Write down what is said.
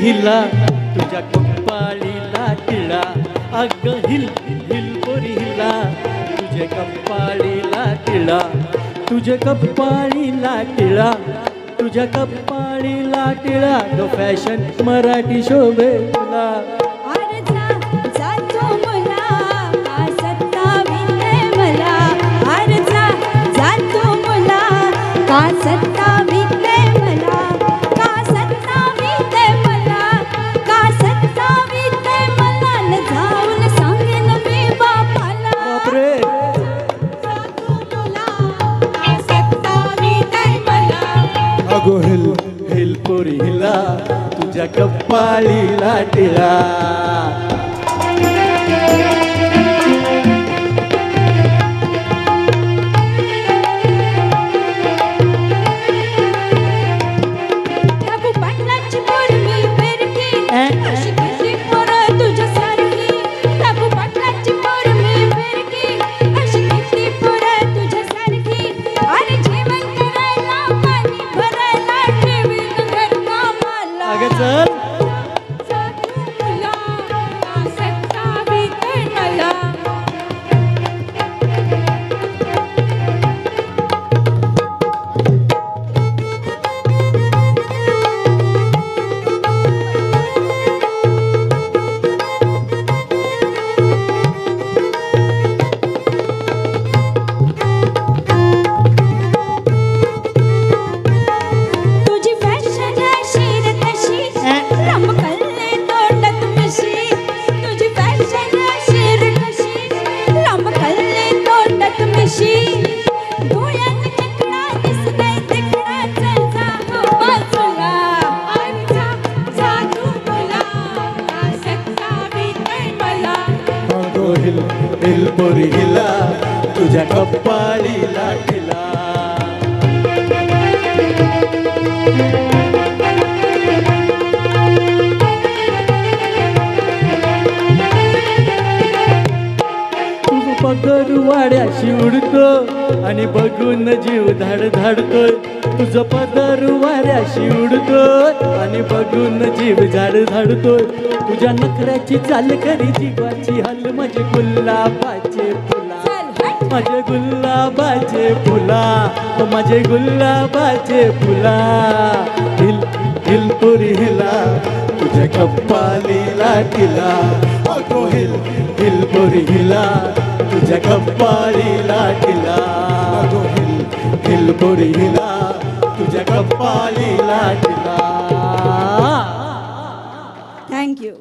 हिला तुझ्या कपाळीला टिळा अग हिल हिल पोरी हिला तुझ्या कपाळीला टिळा तुझ्या कपाळीला टिळा तुझ्या कपाळीला टिळा ग फॅशन मराठी शोभे तुला अगो हिल हिल पोरी हिला तुझ्या कपाळीला टिळा हिल हिल पोरी हिला तुझ्या कपाळीला टिळा पगर वाड्याशी उडतो आणि बघून जीव धाड धाडतोय तुझं पदर वाऱ्याशी उडतो आणि बघून जीव झाड झाडतोय तुझ्या नखऱ्याची चाल करी जीवाची हल माझे गुलाबाचे फुला माझे गुलाबाचे फुला माझे गुलाबाचे फुला हिल हिल पोरी हिला तुझ्या कपाळीला टिळा अगो हिल हिल पोरी हिला तुझ्या कपाळीला टिळा अगो हिल हिल पोरी हिला तुझ्या कपाळीला टिळा. थँक्यू.